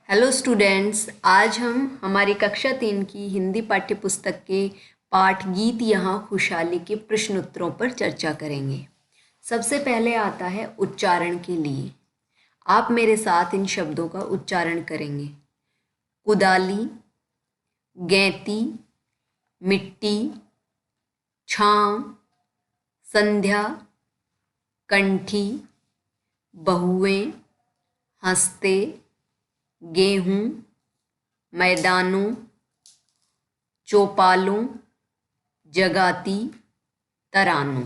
Hello students, आज हम हमारी कक्षा 3 की हिंदी पाठ्य पुस्तक के पाठ गीत यहाँ खुशहाली के प्रश्न उत्तरों पर चर्चा करेंगे। सबसे पहले आता है उच्चारण के लिए। आप मेरे साथ इन शब्दों का उच्चारण करेंगे। कुदाली, गैंती, मिट्टी, छांव, संध्या, कंठी, बहुएं, हंसते, गेहूं, मैदानों, चौपालों, जगाती, तरानों।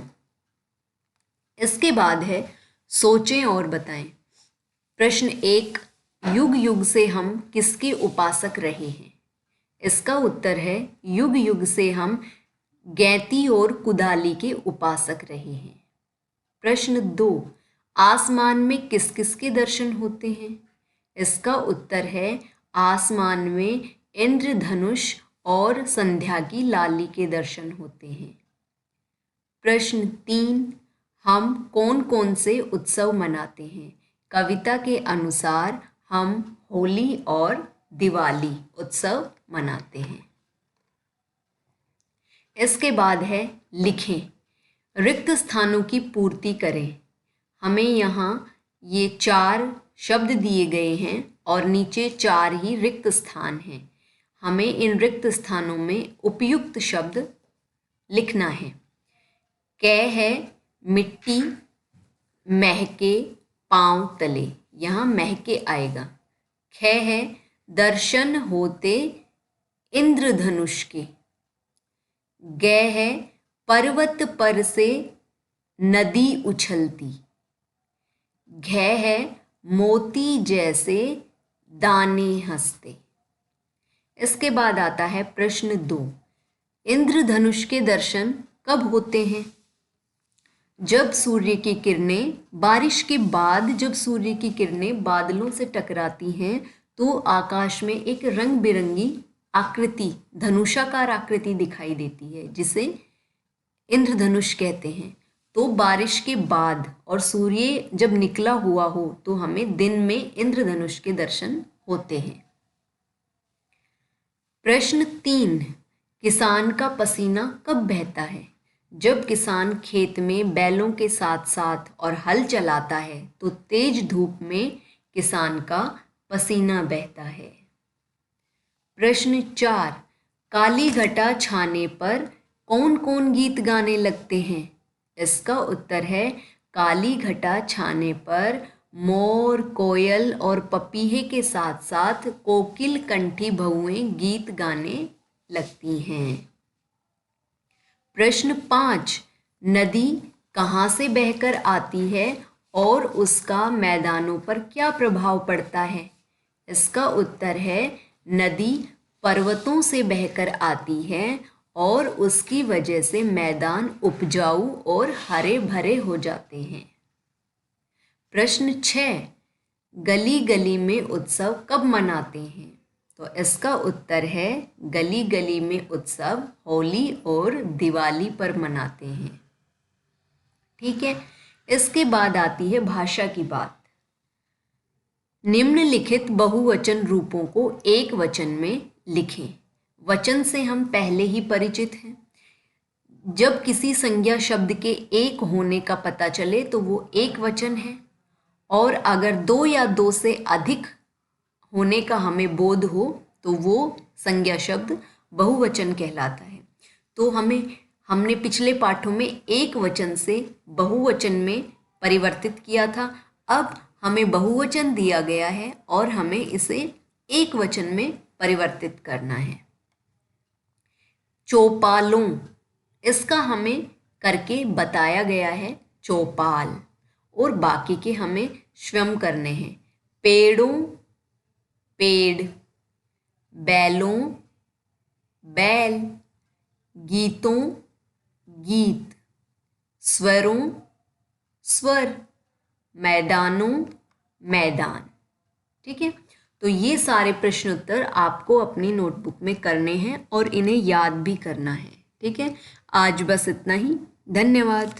इसके बाद है सोचें और बताएं। प्रश्न 1, युग युग से हम किसके उपासक रहे हैं? इसका उत्तर है युग युग से हम गैंती और कुदाली के उपासक रहे हैं। प्रश्न 2, आसमान में किस किस के दर्शन होते हैं? इसका उत्तर है आसमान में इंद्रधनुष और संध्या की लाली के दर्शन होते हैं। प्रश्न 3, हम कौन कौन से उत्सव मनाते हैं? कविता के अनुसार हम होली और दिवाली उत्सव मनाते हैं। इसके बाद है लिखें। रिक्त स्थानों की पूर्ति करें। हमें यहाँ ये 4 शब्द दिए गए हैं और नीचे 4 ही रिक्त स्थान हैं। हमें इन रिक्त स्थानों में उपयुक्त शब्द लिखना है। कै है मिट्टी, महके, पांव तले, यहाँ महके आएगा। ख है दर्शन होते इंद्रधनुष के। ग है पर्वत पर से नदी उछलती। घ है मोती जैसे दाने हंसते। इसके बाद आता है प्रश्न 2, इंद्रधनुष के दर्शन कब होते हैं? जब सूर्य की किरणें बारिश के बाद जब सूर्य की किरणें बादलों से टकराती हैं तो आकाश में एक रंग बिरंगी आकृति, धनुषाकार आकृति दिखाई देती है, जिसे इंद्रधनुष कहते हैं। तो बारिश के बाद और सूर्य जब निकला हुआ हो तो हमें दिन में इंद्रधनुष के दर्शन होते हैं। प्रश्न 3, किसान का पसीना कब बहता है? जब किसान खेत में बैलों के साथ साथ और हल चलाता है तो तेज धूप में किसान का पसीना बहता है। प्रश्न 4, काली घटा छाने पर कौन कौन गीत गाने लगते हैं? इसका उत्तर है काली घटा छाने पर मोर, कोयल और पपीहे के साथ साथ कोकिल कंठी बहुएं गीत गाने लगती हैं। प्रश्न 5, नदी कहाँ से बहकर आती है और उसका मैदानों पर क्या प्रभाव पड़ता है? इसका उत्तर है नदी पर्वतों से बहकर आती है और उसकी वजह से मैदान उपजाऊ और हरे भरे हो जाते हैं। प्रश्न 6, गली गली में उत्सव कब मनाते हैं? तो इसका उत्तर है गली गली में उत्सव होली और दिवाली पर मनाते हैं। ठीक है, इसके बाद आती है भाषा की बात। निम्नलिखित बहुवचन रूपों को एक वचन में लिखें। वचन से हम पहले ही परिचित हैं। जब किसी संज्ञा शब्द के एक होने का पता चले तो वो एक वचन है, और अगर 2 या 2 से अधिक होने का हमें बोध हो तो वो संज्ञा शब्द बहुवचन कहलाता है। तो हमने पिछले पाठों में एक वचन से बहुवचन में परिवर्तित किया था। अब हमें बहुवचन दिया गया है और हमें इसे एक वचन में परिवर्तित करना है। चौपालों, इसका हमें करके बताया गया है चौपाल, और बाकी के हमें स्वयं करने हैं। पेड़ों, पेड़, बैलों, बैल, गीतों, गीत, स्वरों, स्वर, मैदानों, मैदान। ठीक है, तो ये सारे प्रश्न उत्तर आपको अपनी नोटबुक में करने हैं और इन्हें याद भी करना है। ठीक है, आज बस इतना ही। धन्यवाद।